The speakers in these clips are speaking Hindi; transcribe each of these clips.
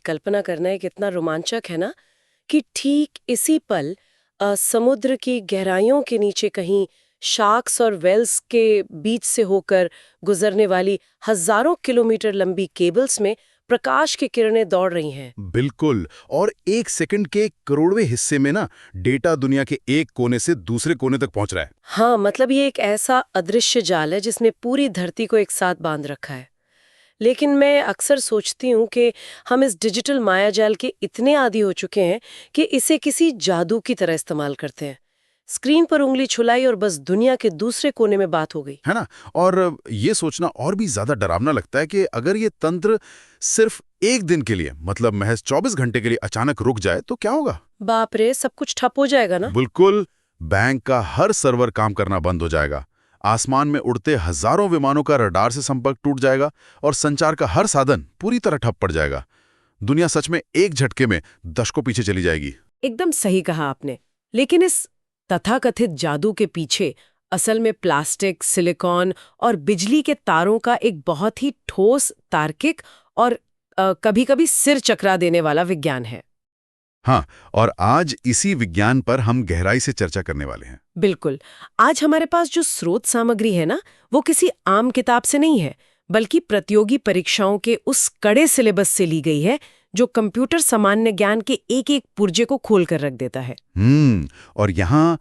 कल्पना करना है कितना रोमांचक है ना कि ठीक इसी पल समुद्र की गहराइयों के नीचे कहीं शार्क्स और वेल्स के बीच से होकर गुजरने वाली हजारों किलोमीटर लंबी केबल्स में प्रकाश की किरणें दौड़ रही हैं। बिल्कुल। और एक सेकंड के करोड़वें हिस्से में ना डेटा दुनिया के एक कोने से दूसरे कोने तक पहुंच रहा है। हाँ, मतलब ये एक ऐसा अदृश्य जाल है जिसने पूरी धरती को एक साथ बांध रखा है। लेकिन मैं अक्सर सोचती हूँ कि हम इस डिजिटल मायाजाल के इतने आदी हो चुके हैं कि इसे किसी जादू की तरह इस्तेमाल करते हैं। स्क्रीन पर उंगली छुलाई और बस दुनिया के दूसरे कोने में बात हो गई। है ना। और ये सोचना और भी ज्यादा डरावना लगता है कि अगर ये तंत्र सिर्फ एक दिन के लिए, मतलब महज 24 घंटे के लिए अचानक रुक जाए तो क्या होगा। बाप रे, सब कुछ ठप हो जाएगा ना। बिल्कुल। बैंक का हर सर्वर काम करना बंद हो जाएगा, आसमान में उड़ते हजारों विमानों का रडार से संपर्क टूट जाएगा और संचार का हर साधन पूरी तरह ठप पड़ जाएगा। दुनिया सच में एक झटके में दशकों पीछे चली जाएगी। एकदम सही कहा आपने। लेकिन इस तथाकथित जादू के पीछे असल में प्लास्टिक, सिलिकॉन और बिजली के तारों का एक बहुत ही ठोस, तार्किक और कभी-कभी सिर चकरा देने वाला विज्ञान है। हाँ, और आज इसी विज्ञान पर हम गहराई से चर्चा करने वाले हैं। बिल्कुल। आज हमारे पास जो स्रोत सामग्री है ना, वो किसी आम किताब से नहीं है, बल्कि प्रतियोगी परीक्षाओं के उस कड़े सिलेबस से ली गई है जो कंप्यूटर सामान्य ज्ञान के एक-एक पुर्जे को खोल कर रख देता है। और यहाँ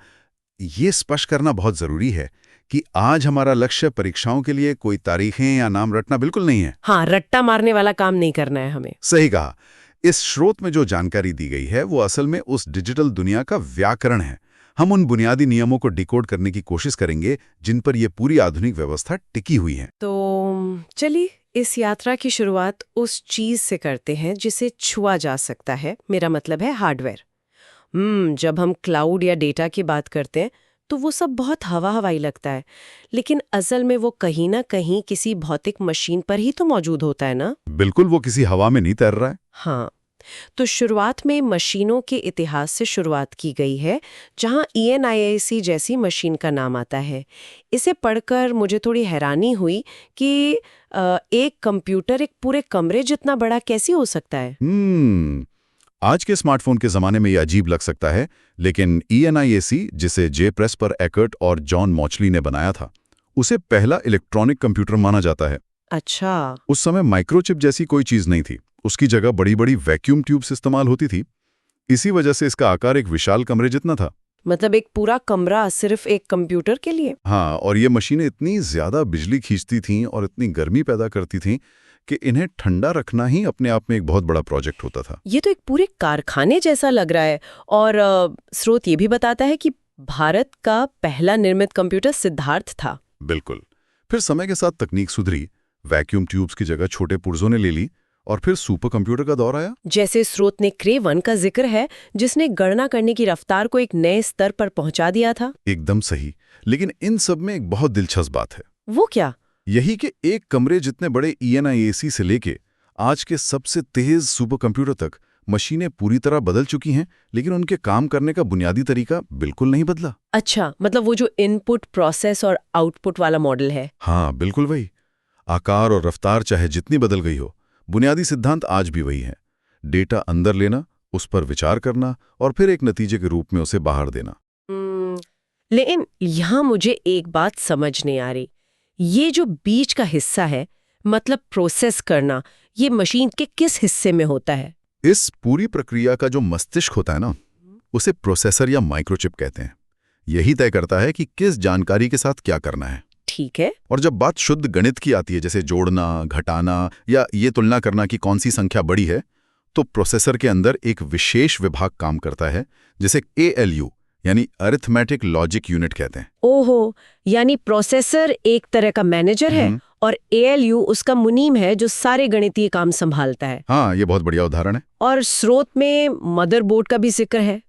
ये स्पष्ट करना बहुत जरूरी है कि आज हमारा लक्ष्य परीक्षाओं के लिए कोई तारीखें या नाम रटना बिल्कुल नहीं है। हाँ, रट्टा मारने वाला काम नहीं करना है हमें। सही कहा। इस स्रोत में जो जानकारी दी गई है वो असल में उस डिजिटल दुनिया का व्याकरण है। हम उन बुनियादी नियमों को डिकोड करने की कोशिश करेंगे जिन पर यह पूरी आधुनिक व्यवस्था टिकी हुई है। तो चलिए इस यात्रा की शुरुआत उस चीज से करते हैं जिसे छुआ जा सकता है। मेरा मतलब है हार्डवेयर। जब हम क्लाउड या डेटा की बात करते हैं तो वो सब बहुत हवा-हवाई लगता है, लेकिन असल में वो कहीं ना कहीं किसी भौतिक मशीन पर ही तो मौजूद होता है ना। बिल्कुल, वो किसी हवा में नहीं तैर रहा है। हाँ, तो शुरुआत में मशीनों के इतिहास से शुरुआत की गई है, जहां ENIAC जैसी मशीन का नाम आता है। इसे पढ़कर मुझे थोड़ी हैरानी हुई कि एक कंप्यूटर एक पूरे कमरे जितना बड़ा कैसे हो सकता है। आज के स्मार्टफोन के जमाने में ये अजीब लग सकता है, लेकिन ENIAC, जिसे जे प्रेस्पर एकर्ट और जॉन मॉचली ने बनाया था, उसे पहला इलेक्ट्रॉनिक कंप्यूटर माना जाता है। अच्छा। उस समय माइक्रोचिप जैसी कोई चीज नहीं थी। उसकी जगह बड़ी बड़ी वैक्यूम ट्यूब्स इस्तेमाल होती थी। इसी वजह से इसका आकार एक विशाल कमरे जितना था। मतलब एक पूरा कमरा सिर्फ एक कंप्यूटर के लिए। हाँ, और ये मशीनें इतनी ज्यादा बिजली खींचती थीं और इतनी गर्मी पैदा करती थीं कि इन्हें ठंडा रखना ही अपने आप में एक बहुत बड़ा प्रोजेक्ट होता था। ये तो एक पूरे कारखाने जैसा लग रहा है। और स्रोत ये भी बताता है कि भारत का पहला निर्मित कंप्यूटर सिद्धार्थ था। बिल्कुल। फिर समय के साथ तकनीक सुधरी, वैक्यूम ट्यूब्स की जगह छोटे पुर्जों ने ले ली और फिर सुपर कंप्यूटर का दौर आया। जैसे स्रोत ने क्रे-1 का जिक्र है, जिसने गणना करने की रफ्तार को एक नए स्तर पर पहुंचा दिया था। एकदम सही। लेकिन इन सब में एक बहुत दिलचस्प बात है। वो क्या? यही कि एक कमरे जितने बड़े ENIAC से लेके आज के सबसे तेज सुपर कंप्यूटर तक मशीनें पूरी तरह बदल चुकी हैं, लेकिन उनके काम करने का बुनियादी तरीका बिल्कुल नहीं बदला। अच्छा, मतलब वो जो इनपुट, प्रोसेस और आउटपुट वाला मॉडल है। हाँ, बिल्कुल वही। आकार और रफ्तार चाहे जितनी बदल गई हो, बुनियादी सिद्धांत आज भी वही है। डेटा अंदर लेना, उस पर विचार करना और फिर एक नतीजे के रूप में उसे बाहर देना। लेकिन यहाँ मुझे एक बात समझ नहीं आ रही। ये जो बीच का हिस्सा है, मतलब प्रोसेस करना, ये मशीन के किस हिस्से में होता है? इस पूरी प्रक्रिया का जो मस्तिष्क होता है ना, उसे प्रोसेसर या माइक्रोचिप कहते हैं। यही तय करता है कि किस जानकारी के साथ क्या करना है। ठीक है। और जब बात शुद्ध गणित की आती है, जैसे जोड़ना, घटाना या ये तुलना करना कि कौन सी संख्या बड़ी है, तो प्रोसेसर के अंदर एक विशेष विभाग काम करता है, जिसे ALU यानी अरिथमेटिक लॉजिक यूनिट कहते हैं। ओहो, यानी प्रोसेसर एक तरह का मैनेजर है और ALU उसका मुनीम है जो सारे गणितीय काम संभालता है। हाँ, ये बहुत बढ़िया उदाहरण है। और स्रोत में मदरबोर्ड का भी जिक्र है।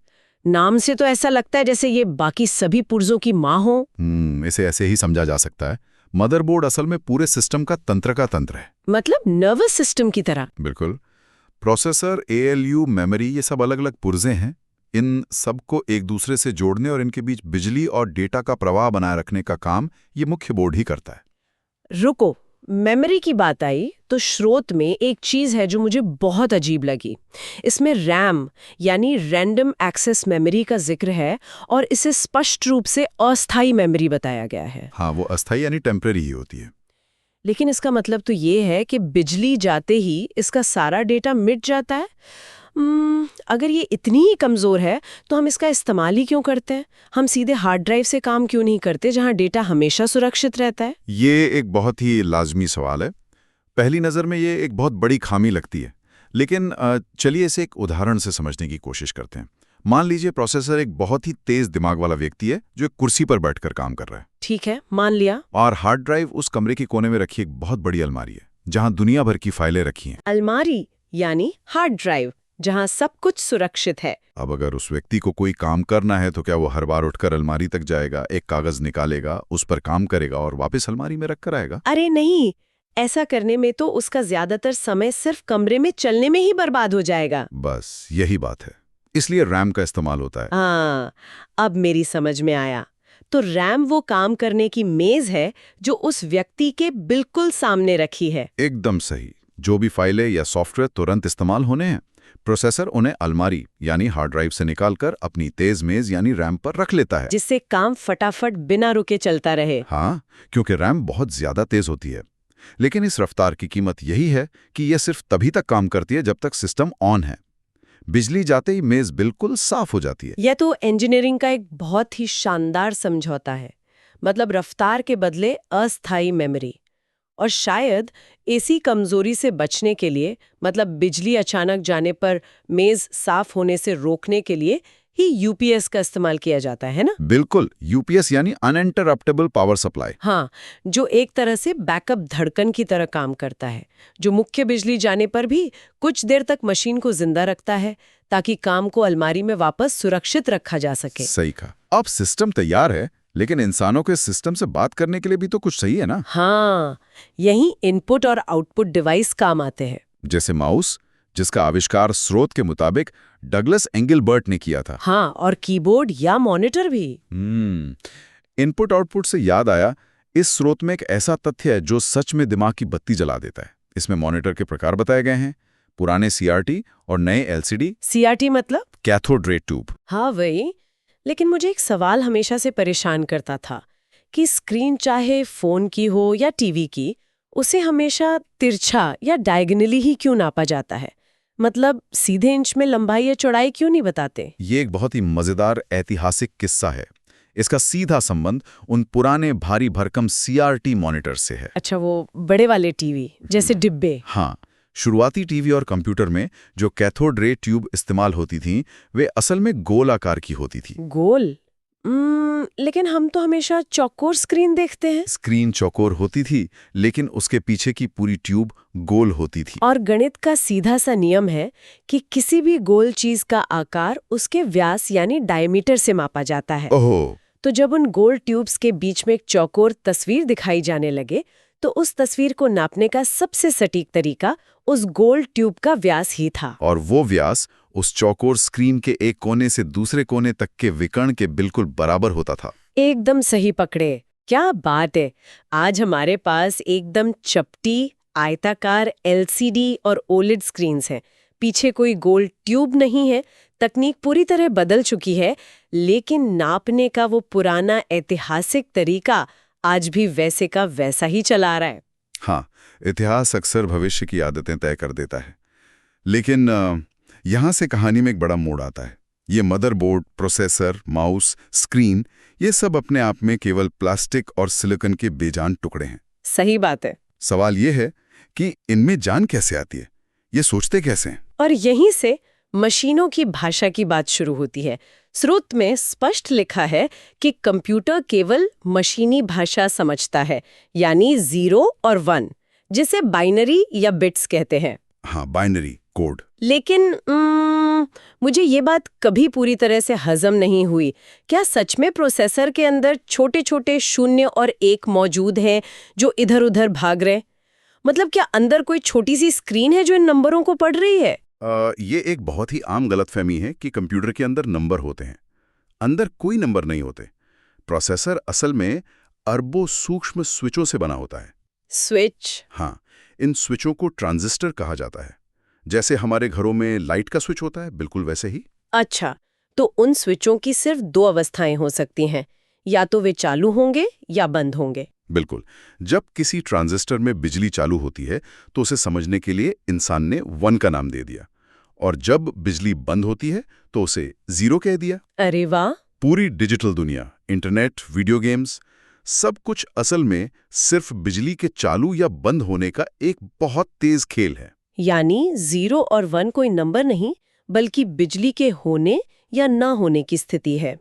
नाम से तो ऐसा लगता है जैसे ये बाकी सभी पुर्जों की माँ हो। इसे ऐसे ही समझा जा सकता है। मदरबोर्ड असल में पूरे सिस्टम का तंत्र है। मतलब नर्वस सिस्टम की तरह। बिल्कुल। प्रोसेसर, ALU, मेमोरी, ये सब अलग अलग पुर्जे हैं। इन सबको एक दूसरे से जोड़ने और इनके बीच बिजली और डेटा का प्रवाह बनाए रखने का काम ये मुख्य बोर्ड ही करता है। रुको, मेमोरी की बात आई तो स्रोत में एक चीज है जो मुझे बहुत अजीब लगी। इसमें रैम यानी रैंडम एक्सेस मेमोरी का जिक्र है और इसे स्पष्ट रूप से अस्थायी मेमोरी बताया गया है। हाँ, वो अस्थायी यानी टेम्परेरी ही होती है। लेकिन इसका मतलब तो ये है कि बिजली जाते ही इसका सारा डेटा मिट जाता है। अगर ये इतनी ही कमज़ोर है तो हम इसका इस्तेमाल ही क्यों करते हैं? हम सीधे हार्ड ड्राइव से काम क्यों नहीं करते जहां डेटा हमेशा सुरक्षित रहता है? ये एक बहुत ही लाजमी सवाल है। पहली नज़र में ये एक बहुत बड़ी खामी लगती है, लेकिन चलिए इसे एक उदाहरण से समझने की कोशिश करते हैं। मान लीजिए प्रोसेसर एक बहुत ही तेज दिमाग वाला व्यक्ति है जो एक कुर्सी पर बैठकर काम कर रहा है। ठीक है, मान लिया। और हार्ड ड्राइव उस कमरे के कोने में रखी एक बहुत बड़ी अलमारी है जहां दुनिया भर की फाइलें रखी हैं। अलमारी यानी हार्ड ड्राइव जहां सब कुछ सुरक्षित है। अब अगर उस व्यक्ति को कोई काम करना है तो क्या वो हर बार उठकर अलमारी तक जाएगा, एक कागज निकालेगा, उस पर काम करेगा और वापस अलमारी में रखकर आएगा? अरे नहीं, ऐसा करने में तो उसका ज्यादातर समय सिर्फ कमरे में चलने में ही बर्बाद हो जाएगा। बस यही बात है, इसलिए रैम का इस्तेमाल होता है। हाँ, अब मेरी समझ में आया। तो रैम वो काम करने की मेज है जो उस व्यक्ति के बिल्कुल सामने रखी है। एकदम सही। जो भी फाइलें या सॉफ्टवेयर तुरंत इस्तेमाल होने हैं, प्रोसेसर उन्हें अलमारी यानी हार्ड ड्राइव से निकालकर अपनी तेज मेज यानी रैम पर रख लेता है, जिससे काम फटाफट बिना रुके चलता रहे। हाँ, क्योंकि रैम बहुत ज्यादा तेज होती है। लेकिन इस रफ्तार की कीमत यही है कि यह सिर्फ तभी तक काम करती है जब तक सिस्टम ऑन है। बिजली जाते ही मेज बिल्कुल साफ हो जाती है। यह तो इंजीनियरिंग का एक बहुत ही शानदार समझौता है। मतलब रफ्तार के बदले अस्थायी मेमोरी। और शायद इसी कमजोरी से बचने के लिए, मतलब बिजली अचानक जाने पर मेज साफ होने से रोकने के लिए ही यूपीएस का इस्तेमाल किया जाता है ना? बिल्कुल, यूपीएस यानी अनइंटरप्टेबल पावर सप्लाई। हाँ, जो एक तरह से बैकअप धड़कन की तरह काम करता है, जो मुख्य बिजली जाने पर भी कुछ देर तक मशीन को जिंदा रखता है ताकि काम को अलमारी में वापस सुरक्षित रखा जा सके। सही कहा। अब सिस्टम तैयार है, लेकिन इंसानों के सिस्टम से बात करने के लिए भी तो कुछ सही है ना? हाँ, यही इनपुट और आउटपुट डिवाइस काम आते हैं। जैसे माउस, जिसका आविष्कार स्रोत के मुताबिक डगलस एंगलबर्ट ने किया था। हाँ, और कीबोर्ड या मॉनिटर भी। इनपुट आउटपुट से याद आया, इस स्रोत में एक ऐसा तथ्य है जो सच में दिमाग की बत्ती जला देता है। इसमें मॉनिटर के प्रकार बताए गए हैं, पुराने सीआरटी और नए एलसीडी। सीआरटी मतलब? Cathode ray tube. हाँ वही। लेकिन मुझे एक सवाल हमेशा से परेशान करता था कि स्क्रीन चाहे फोन की हो या टीवी की, उसे हमेशा तिरछा या डायगोनली ही क्यों नापा जाता है? मतलब सीधे इंच में लंबाई या चौड़ाई क्यों नहीं बताते? ये एक बहुत ही मजेदार ऐतिहासिक किस्सा है। इसका सीधा संबंध उन पुराने भारी भरकम सीआरटी मॉनिटर से है। अच्छा, वो बड़े वाले टीवी जैसे डिब्बे? हाँ, शुरुआती टीवी और कंप्यूटर में जो कैथोड रे ट्यूब इस्तेमाल होती थी, वे असल में गोल आकार की होती थी। गोल? लेकिन हम तो हमेशा चौकोर स्क्रीन देखते हैं। स्क्रीन चौकोर होती थी, लेकिन उसके पीछे की पूरी ट्यूब गोल होती थी। और गणित का सीधा सा नियम है कि किसी भी गोल चीज का आकार उसके व्यास यानी डायमीटर से मापा जाता है। ओहो। तो जब उन गोल ट्यूब्स के बीच में एक चौकोर तस्वीर दिखाई जाने लगे, तो उस तस्वीर को नापने का सबसे सटीक तरीका उस गोल ट्यूब का व्यास ही था। और वो व्यास उस चौकोर स्क्रीन के एक कोने से दूसरे कोने तक के विकर्ण के बिल्कुल बराबर होता था। एकदम सही पकड़े। क्या बात है! आज हमारे पास एकदम चपटी, आयताकार एलसीडी और ओलेड स्क्रीन्स हैं। पीछे कोई गोल ट्यूब नहीं है। तकनीक पूरी तरह बदल चुकी है, लेकिन नापने का वो पुराना ऐतिहासिक तरीका आज भी वैसे का वैसा ही चला रहा है। हाँ, इतिहास अक्सर भविष्य की आदतें तय कर देता है। लेकिन यहाँ से कहानी में एक बड़ा मोड़ आता है। ये मदरबोर्ड, प्रोसेसर, माउस, स्क्रीन, ये सब अपने आप में केवल प्लास्टिक और सिलिकॉन के बेजान टुकड़े हैं। सही बात है। सवाल ये है कि इनमें जान कैसे आती है? ये सोचते कैसे हैं? और यहीं से मशीनों की भाषा की बात शुरू होती है। स्रोत में स्पष्ट लिखा है कि कंप्यूटर केवल मशीनी भाषा समझता है, यानी 0 और 1, जिसे बाइनरी या बिट्स कहते हैं। हाँ, बाइनरी कोड। लेकिन मुझे ये बात कभी पूरी तरह से हजम नहीं हुई। क्या सच में प्रोसेसर के अंदर छोटे छोटे 0 और 1 मौजूद हैं जो इधर उधर भाग रहे? मतलब क्या अंदर कोई छोटी सी स्क्रीन है जो इन नंबरों को पढ़ रही है? ये एक बहुत ही आम गलतफहमी है कि कंप्यूटर के अंदर नंबर होते हैं। अंदर कोई नंबर नहीं होते। प्रोसेसर असल में अरबों सूक्ष्म स्विचों से बना होता है। स्विच। हाँ, इन स्विचों को ट्रांजिस्टर कहा जाता है। जैसे हमारे घरों में लाइट का स्विच होता है, बिल्कुल वैसे ही। अच्छा, तो उन स्विचों की सिर्फ दो अवस्थाएं हो सकती हैं, या तो वे चालू होंगे या बंद होंगे। बिल्कुल। जब किसी ट्रांजिस्टर में बिजली चालू होती है तो उसे समझने के लिए इंसान ने 1 का नाम दे दिया, और जब बिजली बंद होती है तो उसे 0 कह दिया। अरे वाह! पूरी डिजिटल दुनिया, इंटरनेट, वीडियो गेम्स, सब कुछ असल में सिर्फ बिजली के चालू या बंद होने का एक बहुत तेज खेल है। यानी 0 और 1 कोई नंबर नहीं, बल्कि बिजली के होने या ना होने की स्थिति है।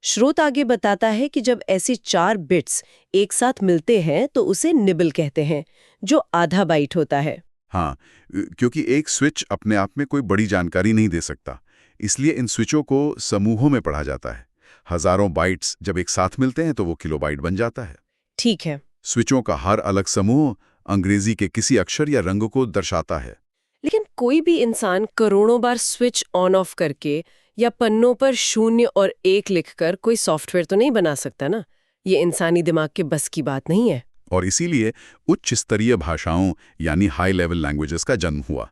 स्रोत आगे बताता है कि जब ऐसे 4 बिट्स एक साथ मिलते हैं तो उसे निबल कहते हैं, जो आधा बाइट होता है। हाँ, क्योंकि एक स्विच अपने आप में कोई बड़ी जानकारी नहीं दे सकता, इसलिए इन स्विचों को समूहों में पढ़ा जाता है। हजारों बाइट्स जब एक साथ मिलते हैं तो वो किलोबाइट बन जाता है। ठीक है। स्विचों का हर अलग समूह अंग्रेजी के किसी अक्षर या रंग को दर्शाता है। लेकिन कोई भी इंसान करोड़ों बार स्विच ऑन ऑफ करके या पन्नों पर 0 और 1 लिखकर कोई सॉफ्टवेयर तो नहीं बना सकता ना। ये इंसानी दिमाग के बस की बात नहीं है। और इसीलिए उच्च स्तरीय भाषाओं यानी हाई लेवल लैंग्वेजेस का जन्म हुआ।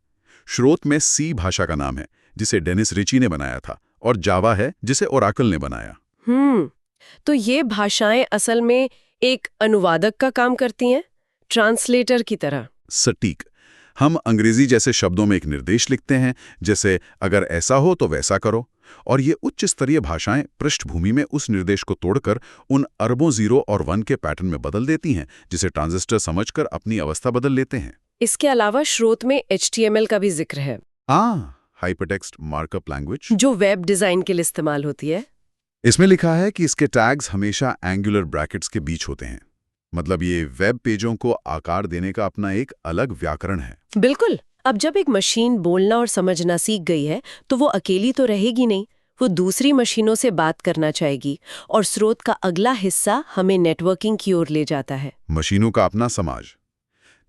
स्रोत में सी भाषा का नाम है, जिसे डेनिस रिची ने बनाया था, और जावा है, जिसे ओराकल ने बनाया। तो ये भाषाएं असल में एक अनुवादक का काम करती हैं, ट्रांसलेटर की तरह। सटीक। हम अंग्रेजी जैसे शब्दों में एक निर्देश लिखते हैं, जैसे अगर ऐसा हो तो वैसा करो, और ये उच्च स्तरीय भाषाएं पृष्ठभूमि में उस निर्देश को तोड़कर उन अरबों 0 और 1 के पैटर्न में बदल देती हैं, जिसे ट्रांजिस्टर समझकर अपनी अवस्था बदल लेते हैं। इसके अलावा स्रोत में HTML का भी जिक्र है, हाइपरटेक्स्ट मार्कअप लैंग्वेज, जो वेब डिजाइन के लिए इस्तेमाल होती है। इसमें लिखा है कि इसके टैग्स हमेशा एंगुलर ब्रैकेट्स के बीच होते हैं। मतलब ये वेब पेजों को आकार देने का अपना एक अलग व्याकरण है। बिल्कुल। अब जब एक मशीन बोलना और समझना सीख गई है तो वो अकेली तो रहेगी नहीं, वो दूसरी मशीनों से बात करना चाहेगी, और स्रोत का अगला हिस्सा हमें नेटवर्किंग की ओर ले जाता है। मशीनों का अपना समाज।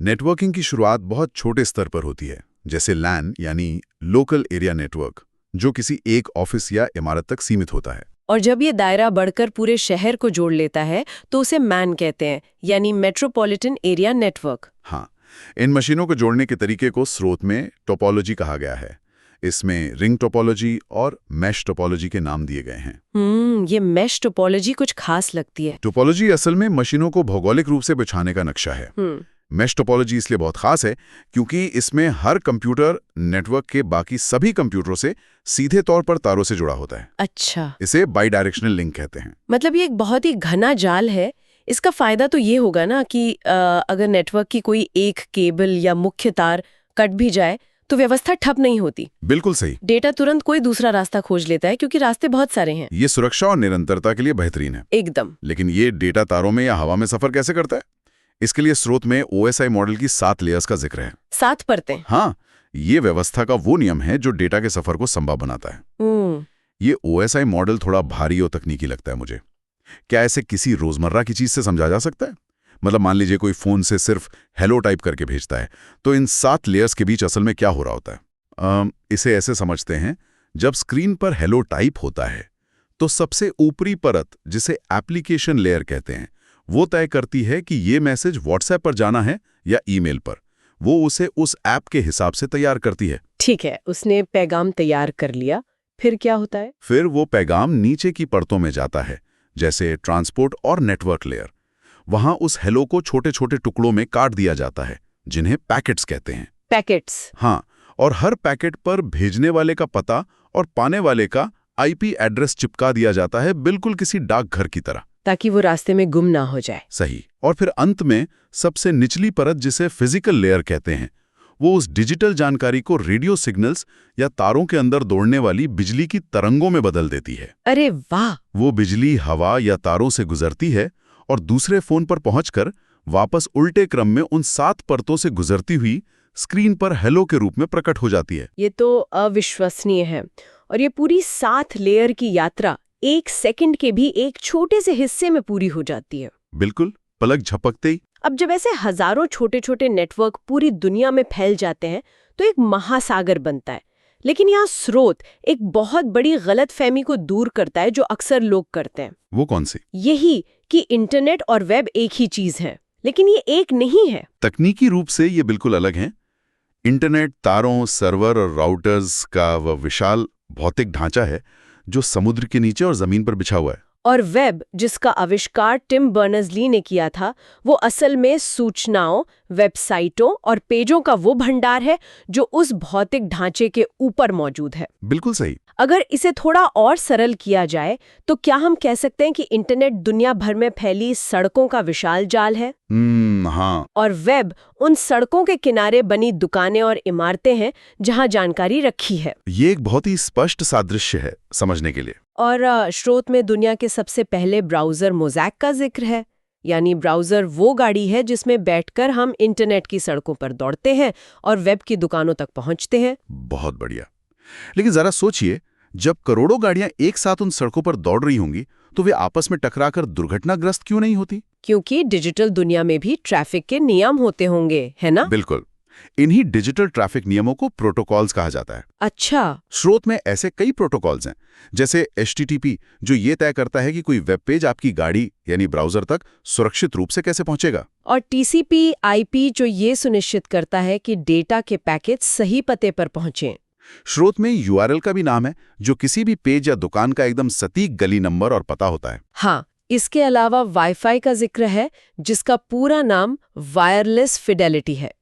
नेटवर्किंग की शुरुआत बहुत छोटे स्तर पर होती है, जैसे लैन यानी लोकल एरिया नेटवर्क, जो किसी एक ऑफिस या इमारत तक सीमित होता है। और जब ये दायरा बढ़कर पूरे शहर को जोड़ लेता है तो उसे मैन कहते हैं, यानी मेट्रोपॉलिटन एरिया नेटवर्क। हाँ, इन मशीनों को जोड़ने के तरीके को स्रोत में टोपोलॉजी कहा गया है। इसमें रिंग टोपोलॉजी और मैश टोपोलॉजी के नाम दिए गए हैं। ये मैश टोपोलॉजी कुछ खास लगती है। टोपोलॉजी असल में मशीनों को भौगोलिक रूप से बिछाने का नक्शा है। मैश टोपोलॉजी इसलिए बहुत खास है क्योंकि इसमें हर कंप्यूटर नेटवर्क के बाकी सभी कंप्यूटरों से सीधे तौर पर तारों से जुड़ा होता है। अच्छा। इसे बाई डायरेक्शनल लिंक कहते हैं। मतलब ये एक बहुत ही घना जाल है। इसका फायदा तो ये होगा ना कि अगर नेटवर्क की कोई एक केबल या मुख्य तार कट भी जाए तो व्यवस्था ठप नहीं होती। बिल्कुल सही। डेटा तुरंत कोई दूसरा रास्ता खोज लेता है क्योंकि रास्ते बहुत सारे हैं। ये सुरक्षा और निरंतरता के लिए बेहतरीन है। एकदम। लेकिन ये डेटा तारों में या हवा में सफर कैसे करता है? इसके लिए स्रोत में OSI मॉडल की 7 लेयर्स का जिक्र है। 7 परतें? हाँ, ये व्यवस्था का वो नियम है जो डेटा के सफर को संभव बनाता है। ये OSI मॉडल थोड़ा भारी और तकनीकी लगता है मुझे। क्या ऐसे किसी रोजमर्रा की चीज से समझा जा सकता है? मतलब मान लीजिए कोई फोन से सिर्फ हेलो टाइप करके भेजता है, तो इन 7 लेयर्स के बीच असल में क्या हो रहा होता है? इसे ऐसे समझते हैं, जब स्क्रीन पर हेलो टाइप होता है तो सबसे ऊपरी परत, जिसे एप्लीकेशन लेयर कहते हैं, वो तय करती है कि ये मैसेज व्हाट्सएप पर जाना है या ईमेल पर। वो उसे उस ऐप के हिसाब से तैयार करती है। ठीक है, उसने पैगाम तैयार कर लिया, फिर क्या होता है? फिर वो पैगाम नीचे की परतों में जाता है, जैसे ट्रांसपोर्ट और नेटवर्क लेयर। वहां उस हेलो को छोटे छोटे टुकड़ों में काट दिया जाता है, जिन्हें पैकेट्स कहते हैं। पैकेट्स? हाँ, और हर पैकेट पर भेजने वाले का पता और पाने वाले का IP एड्रेस चिपका दिया जाता है, बिल्कुल किसी डाकघर की तरह, ताकि वो रास्ते में गुम ना हो जाए। सही। और फिर अंत में सबसे निचली परत, जिसे फिजिकल लेयर कहते हैं, वो उस डिजिटल जानकारी को रेडियो सिग्नल्स या तारों के अंदर दौड़ने वाली बिजली की तरंगों में बदल देती है। अरे वाह! वो बिजली हवा या तारों से गुजरती है और दूसरे फोन पर पहुंचकर वापस उल्टे क्रम में उन 7 परतों से गुजरती हुई स्क्रीन पर हेलो के रूप में प्रकट हो जाती है। ये तो अविश्वसनीय है। और ये पूरी 7 लेयर की यात्रा 1 सेकंड के भी एक छोटे से हिस्से में पूरी हो जाती है। बिल्कुल, पलक झपकते ही। अब जब ऐसे हजारों छोटे छोटे नेटवर्क पूरी दुनिया में फैल जाते हैं तो एक महासागर बनता है। लेकिन यहाँ स्रोत एक बहुत बड़ी गलतफहमी को दूर करता है जो अक्सर लोग करते हैं। वो कौन सी? यही कि इंटरनेट और वेब एक ही चीज है। लेकिन ये एक नहीं है। तकनीकी रूप से ये बिल्कुल अलग हैं। इंटरनेट तारों, सर्वर और राउटर्स का वह विशाल भौतिक ढांचा है जो समुद्र के नीचे और जमीन पर बिछा हुआ है। और वेब, जिसका आविष्कार टिम बर्नर्स-ली ने किया था, वो असल में सूचनाओं, वेबसाइटों और पेजों का वो भंडार है जो उस भौतिक ढांचे के ऊपर मौजूद है। बिल्कुल सही। अगर इसे थोड़ा और सरल किया जाए तो क्या हम कह सकते हैं कि इंटरनेट दुनिया भर में फैली सड़कों का विशाल जाल है? हाँ। और वेब उन सड़कों के किनारे बनी दुकानें और इमारतें हैं जहां जानकारी रखी है। ये एक बहुत ही स्पष्ट सादृश्य है समझने के लिए। और स्रोत में दुनिया के सबसे पहले ब्राउज़र मोज़ैक का जिक्र है। यानी ब्राउज़र वो गाड़ी है जिसमें बैठकर हम इंटरनेट की सड़कों पर दौड़ते हैं और वेब की दुकानों तक पहुंचते हैं। बहुत बढ़िया। लेकिन जरा सोचिए, जब करोड़ों गाड़ियां एक साथ उन सड़कों पर दौड़ रही होंगी तो वे आपस में टकराकर दुर्घटनाग्रस्त क्यों नहीं होती? क्योंकि डिजिटल दुनिया में भी ट्रैफिक के नियम होते होंगे, है ना? बिल्कुल। इन्हीं डिजिटल ट्रैफिक नियमों को प्रोटोकॉल्स कहा जाता है। अच्छा। स्रोत में ऐसे कई प्रोटोकॉल्स हैं, जैसे HTTP, जो ये तय करता है कि कोई वेब पेज आपकी गाड़ी यानी ब्राउजर तक सुरक्षित रूप से कैसे पहुंचेगा। और TCP/IP, जो ये सुनिश्चित करता है कि डेटा के पैकेट सही पते पर पहुंचें। स्रोत में URL का भी नाम है, जो किसी भी पेज या दुकान का एकदम सटीक गली नंबर और पता होता है। हाँ, इसके अलावा वाईफाई का जिक्र है, जिसका पूरा नाम वायरलेस फिडेलिटी है।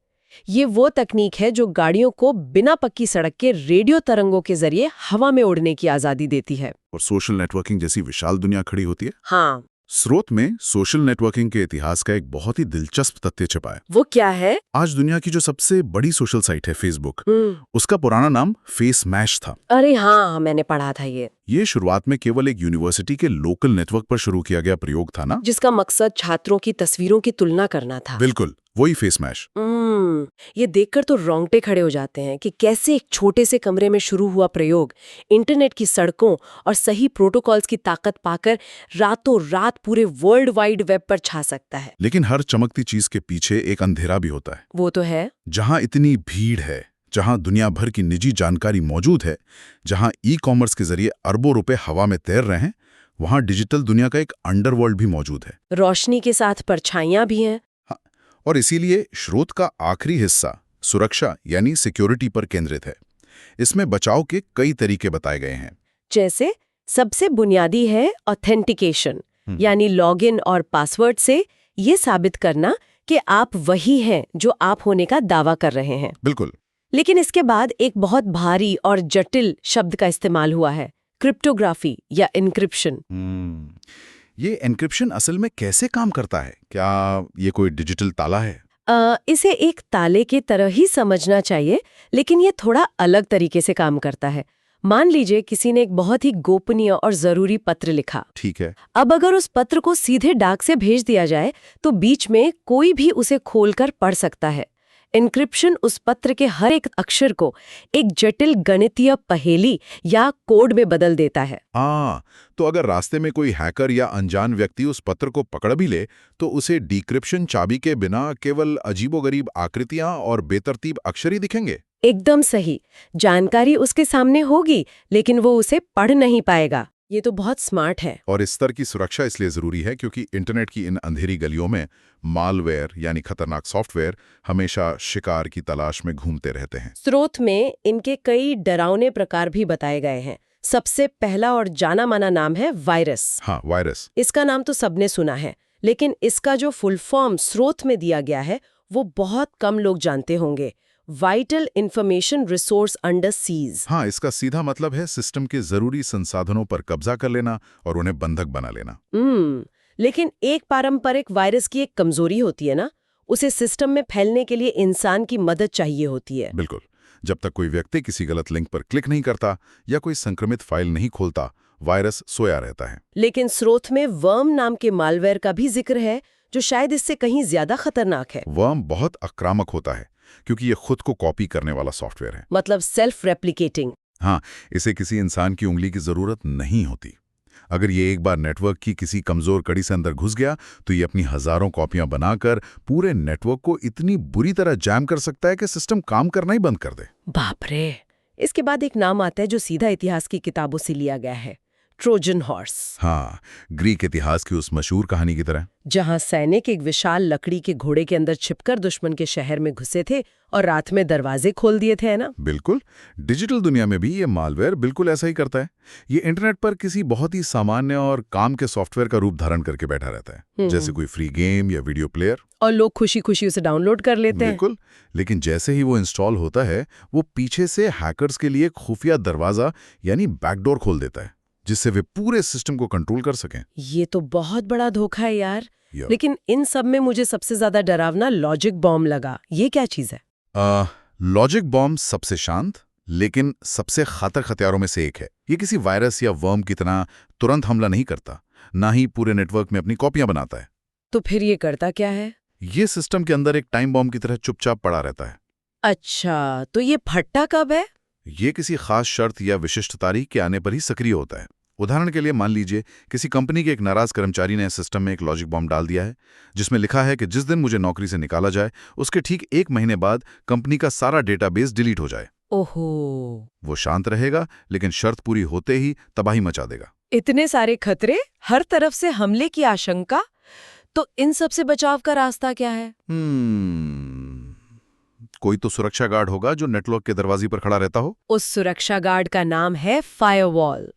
ये वो तकनीक है जो गाड़ियों को बिना पक्की सड़क के रेडियो तरंगों के जरिए हवा में उड़ने की आजादी देती है। और सोशल नेटवर्किंग जैसी विशाल दुनिया खड़ी होती है। हाँ। स्रोत में सोशल नेटवर्किंग के इतिहास का एक बहुत ही दिलचस्प तथ्य छिपा है। वो क्या है? आज दुनिया की जो सबसे बड़ी सोशल साइट है फेसबुक, उसका पुराना नाम फेसमैश था। अरे हाँ, मैंने पढ़ा था ये शुरुआत में केवल एक यूनिवर्सिटी के लोकल नेटवर्क पर शुरू किया गया प्रयोग था ना, जिसका मकसद छात्रों की तस्वीरों की तुलना करना था। बिल्कुल वही फेसमैश। ये देखकर तो रोंगटे खड़े हो जाते हैं कि कैसे एक छोटे से कमरे में शुरू हुआ प्रयोग इंटरनेट की सड़कों और सही प्रोटोकॉल्स की ताकत पाकर रातों रात पूरे वर्ल्ड वाइड वेब पर छा सकता है। लेकिन हर चमकती चीज के पीछे एक अंधेरा भी होता है। वो तो है। जहां इतनी भीड़ है, जहां दुनिया भर की निजी जानकारी मौजूद है, जहां ई-कॉमर्स के जरिए अरबों रुपए हवा में तैर रहे हैं, वहां डिजिटल दुनिया का एक अंडरवर्ल्ड भी मौजूद है। रोशनी के साथ परछाइयां भी हैं। और इसीलिए स्रोत का आखिरी हिस्सा सुरक्षा यानी सिक्योरिटी पर केंद्रित है। इसमें बचाव के कई तरीके बताए गए हैं। जैसे सबसे बुनियादी है ऑथेंटिकेशन, यानी लॉगिन और पासवर्ड से ये साबित करना कि आप वही हैं जो आप होने का दावा कर रहे हैं। बिल्कुल। लेकिन इसके बाद एक बहुत भारी और जटिल शब्द का इस्तेमाल हुआ है, क्रिप्टोग्राफी या एन्क्रिप्शन। ये एन्क्रिप्शन असल में कैसे काम करता है? क्या ये कोई डिजिटल ताला है? इसे एक ताले की तरह ही समझना चाहिए, लेकिन ये थोड़ा अलग तरीके से काम करता है। मान लीजिए किसी ने एक बहुत ही गोपनीय और जरूरी पत्र लिखा। ठीक है। अब अगर उस पत्र को सीधे डाक से भेज दिया जाए तो बीच में कोई भी उसे खोलकर पढ़ सकता है। एन्क्रिप्शन उस पत्र के हर एक अक्षर को एक जटिल गणितीय पहेली या कोड में बदल देता है। तो अगर रास्ते में कोई हैकर या अनजान व्यक्ति उस पत्र को पकड़ भी ले तो उसे डिक्रिप्शन चाबी के बिना केवल अजीबोगरीब आकृतियां और बेतरतीब अक्षर ही दिखेंगे। एकदम सही। जानकारी उसके सामने होगी, लेकिन वो उसे पढ़ नहीं पाएगा। ये तो बहुत स्मार्ट है। और इस स्तर की सुरक्षा इसलिए जरूरी है क्योंकि इंटरनेट की इन अंधेरी गलियों में मालवेयर यानी खतरनाक सॉफ्टवेयर हमेशा शिकार की तलाश में घूमते रहते हैं। स्रोत में इनके कई डरावने प्रकार भी बताए गए हैं। सबसे पहला और जाना माना नाम है वायरस। हाँ, वायरस। इसका नाम तो सबने सुना है, लेकिन इसका जो फुल फॉर्म स्रोत में दिया गया है वो बहुत कम लोग जानते होंगे। Vital information resource under seize. हाँ, इसका सीधा मतलब है सिस्टम के जरूरी संसाधनों पर कब्जा कर लेना और उन्हें बंधक बना लेना। लेकिन एक पारंपरिक वायरस की एक कमजोरी होती है ना, उसे सिस्टम में फैलने के लिए इंसान की मदद चाहिए होती है। बिल्कुल। जब तक कोई व्यक्ति किसी गलत लिंक पर क्लिक नहीं करता या कोई संक्रमित फाइल नहीं खोलता, वायरस सोया रहता है। लेकिन स्रोत में वर्म नाम के मालवेयर का भी जिक्र है, जो शायद इससे कहीं ज्यादा खतरनाक है। वर्म बहुत आक्रामक होता है क्योंकि ये खुद को कॉपी करने वाला सॉफ्टवेयर है। मतलब सेल्फ रेप्लिकेटिंग। हाँ, इसे किसी इंसान की उंगली की जरूरत नहीं होती। अगर ये एक बार नेटवर्क की किसी कमजोर कड़ी से अंदर घुस गया तो ये अपनी हजारों कॉपियां बनाकर पूरे नेटवर्क को इतनी बुरी तरह जैम कर सकता है कि सिस्टम काम करना ही बंद कर दे। बाप रे। इसके बाद एक नाम आता है जो सीधा इतिहास की किताबों से लिया गया है, ट्रोजन हॉर्स, हाँ, ग्रीक इतिहास की उस मशहूर कहानी की तरह। जहां सैनिक एक विशाल लकड़ी के घोड़े के अंदर छिपकर दुश्मन के शहर में घुसे थे और रात में दरवाजे खोल दिए थे, है ना? बिल्कुल। डिजिटल दुनिया में भी ये मालवेयर बिल्कुल ऐसा ही करता है। ये इंटरनेट पर किसी बहुत ही सामान्य और काम के सॉफ्टवेयर का रूप धारण करके बैठा रहता है, जैसे कोई फ्री गेम या वीडियो प्लेयर, और लोग खुशी खुशी उसे डाउनलोड कर लेते हैं। बिल्कुल। लेकिन जैसे ही वो इंस्टॉल होता है, वो पीछे से हैकर्स के लिए खुफिया दरवाजा यानी बैकडोर खोल देता है, जिससे वे पूरे सिस्टम को कंट्रोल कर सकें। ये तो बहुत बड़ा धोखा है यार। या। लेकिन इन सब में मुझे सबसे ज्यादा डरावना लॉजिक बॉम्ब लगा। ये क्या चीज है? लॉजिक बॉम्ब सबसे शांत लेकिन सबसे खतरनाक हथियारों में से एक है। ये किसी वायरस या वर्म की तरह तुरंत हमला नहीं करता, ना ही पूरे नेटवर्क में अपनी कॉपियां बनाता है। तो फिर ये करता क्या है? ये सिस्टम के अंदर एक टाइम बॉम्ब की तरह चुपचाप पड़ा रहता है। अच्छा, तो ये फटता कब है? ये किसी खास शर्त या विशिष्ट तारीख के आने पर ही सक्रिय होता है। उदाहरण के लिए मान लीजिए किसी कंपनी के एक नाराज कर्मचारी ने सिस्टम में एक लॉजिक बॉम्ब डाल दिया है, जिसमें लिखा है कि जिस दिन मुझे नौकरी से निकाला जाए उसके ठीक 1 महीने बाद कंपनी का सारा डेटाबेस डिलीट हो जाए। ओहो, वो शांत रहेगा, लेकिन शर्त पूरी होते ही तबाही मचा देगा। इतने सारे खतरे, हर तरफ से हमले की आशंका। तो इन सब से बचाव का रास्ता क्या है? कोई तो सुरक्षा गार्ड होगा जो नेटवर्क के दरवाजे पर खड़ा रहता हो। उस सुरक्षा गार्ड का नाम है फायरवॉल।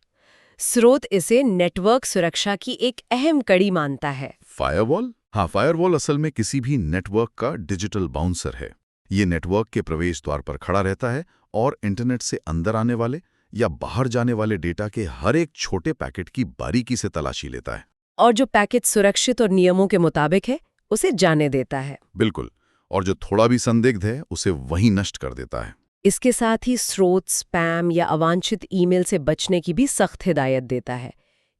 स्रोत इसे नेटवर्क सुरक्षा की एक अहम कड़ी मानता है। फायरवॉल? हाँ, फायरवॉल असल में किसी भी नेटवर्क का डिजिटल बाउंसर है। ये नेटवर्क के प्रवेश द्वार पर खड़ा रहता है और इंटरनेट से अंदर आने वाले या बाहर जाने वाले डेटा के हर एक छोटे पैकेट की बारीकी से तलाशी लेता है। और जो पैकेट सुरक्षित और नियमों के मुताबिक है, उसे जाने देता है। बिल्कुल। और जो थोड़ा भी संदिग्ध है, उसे वहीं नष्ट कर देता है। इसके साथ ही स्रोत स्पैम या अवांछित ईमेल से बचने की भी सख्त हिदायत देता है,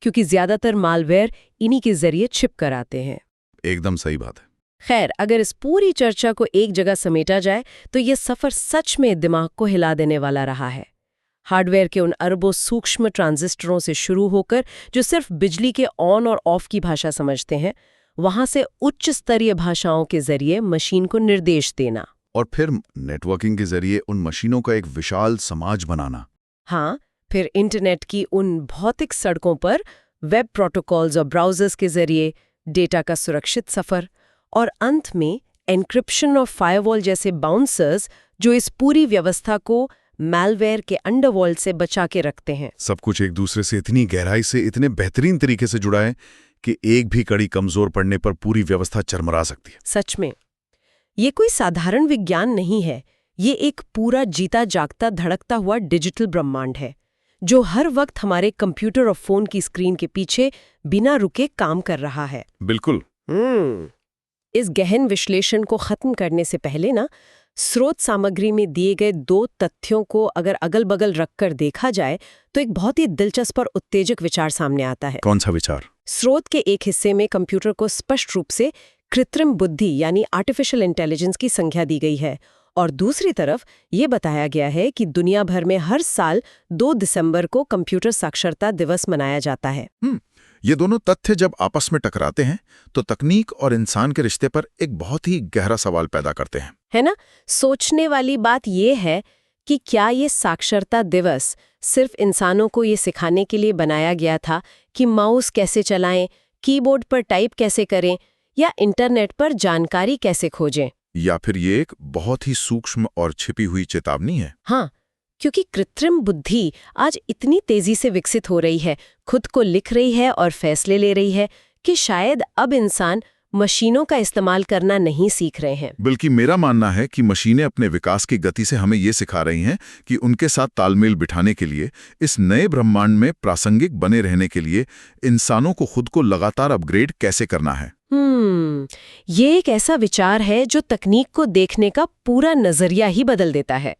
क्योंकि ज्यादातर मालवेयर इन्हीं के जरिए छिप कर आते हैं। एकदम सही बात है। खैर, अगर इस पूरी चर्चा को एक जगह समेटा जाए तो ये सफर सच में दिमाग को हिला देने वाला रहा है। हार्डवेयर के उन अरबों सूक्ष्म ट्रांजिस्टरों से शुरू होकर जो सिर्फ बिजली के ऑन और ऑफ की भाषा समझते हैं, वहां से उच्च स्तरीय भाषाओं के जरिए मशीन को निर्देश देना, और फिर नेटवर्किंग के जरिए उन मशीनों का एक विशाल समाज बनाना। हाँ, फिर इंटरनेट की उन भौतिक सड़कों पर वेब प्रोटोकॉल्स और ब्राउजर्स के जरिए डेटा का सुरक्षित सफर, और अंत में एन्क्रिप्शन और फायरवॉल जैसे बाउंसर्स जो इस पूरी व्यवस्था को मैलवेयर के अंडरवर्ल्ड से बचा के रखते हैं। सब कुछ एक दूसरे से इतनी गहराई से, इतने बेहतरीन तरीके से जुड़ा है कि एक भी कड़ी कमजोर पड़ने पर पूरी व्यवस्था चरमरा सकती है। सच में ये कोई साधारण विज्ञान नहीं है। ये एक पूरा जीता जागता धड़कता हुआ डिजिटल ब्रह्मांड है, जो हर वक्त हमारे कंप्यूटर और फोन की स्क्रीन के पीछे बिना रुके काम कर रहा है। बिल्कुल। इस गहन विश्लेषण को खत्म करने से पहले ना, स्रोत सामग्री में दिए गए 2 तथ्यों को अगर अगल बगल रखकर देखा जाए तो एक बहुत ही दिलचस्प और उत्तेजक विचार सामने आता है। कौन सा विचार? स्रोत के एक हिस्से में कंप्यूटर को स्पष्ट रूप से कृत्रिम बुद्धि यानी आर्टिफिशियल इंटेलिजेंस की संज्ञा दी गई है, और दूसरी तरफ ये बताया गया है कि दुनिया भर में हर साल 2 दिसंबर को कंप्यूटर साक्षरता दिवस मनाया जाता है। ये दोनों तथ्य जब आपस में टकराते हैं तो तकनीक और इंसान के रिश्ते पर एक बहुत ही गहरा सवाल पैदा करते हैं, है ना? सोचने वाली बात यह है कि क्या ये साक्षरता दिवस सिर्फ इंसानों को ये सिखाने के लिए बनाया गया था कि माउस कैसे चलाएं, कीबोर्ड पर टाइप कैसे करें या इंटरनेट पर जानकारी कैसे खोजें, या फिर ये एक बहुत ही सूक्ष्म और छिपी हुई चेतावनी है? हाँ, क्योंकि कृत्रिम बुद्धि आज इतनी तेजी से विकसित हो रही है, खुद को लिख रही है और फैसले ले रही है कि शायद अब इंसान मशीनों का इस्तेमाल करना नहीं सीख रहे हैं। बल्कि मेरा मानना है कि मशीनें अपने विकास की गति से हमें ये सिखा रही हैं कि उनके साथ तालमेल बिठाने के लिए, इस नए ब्रह्मांड में प्रासंगिक बने रहने के लिए इंसानों को खुद को लगातार अपग्रेड कैसे करना है। ये एक ऐसा विचार है जो तकनीक को देखने का पूरा नजरिया ही बदल देता है।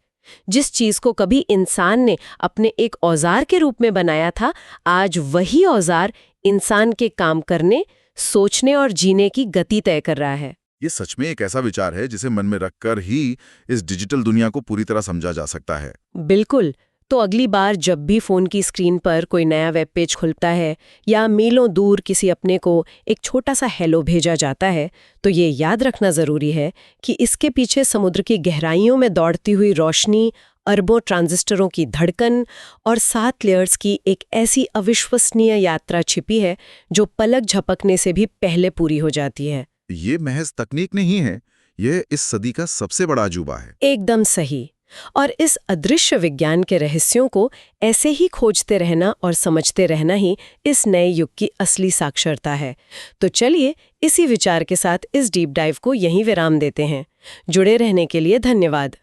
जिस चीज को कभी इंसान ने अपने एक औजार के रूप में बनाया था, आज वही औजार इंसान के काम करने, सोचने और जीने की गति तय कर रहा है। ये सच में एक ऐसा विचार है जिसे मन में रखकर ही इस डिजिटल दुनिया को पूरी तरह समझा जा सकता है। बिल्कुल। तो अगली बार जब भी फोन की स्क्रीन पर कोई नया वेब पेज खुलता है या मीलों दूर किसी अपने को एक छोटा सा हेलो भेजा जाता है, तो ये याद रखना जरूरी है कि इसके पीछे समुद्र की गहराइयों में दौड़ती हुई रोशनी, अरबों ट्रांजिस्टरों की धड़कन और 7 लेयर्स की एक ऐसी अविश्वसनीय यात्रा छिपी है जो पलक झपकने से भी पहले पूरी हो जाती है। ये महज तकनीक नहीं है, यह इस सदी का सबसे बड़ा अजूबा है। एकदम सही। और इस अदृश्य विज्ञान के रहस्यों को ऐसे ही खोजते रहना और समझते रहना ही इस नए युग की असली साक्षरता है। तो चलिए इसी विचार के साथ इस डीप डाइव को यहीं विराम देते हैं। जुड़े रहने के लिए धन्यवाद।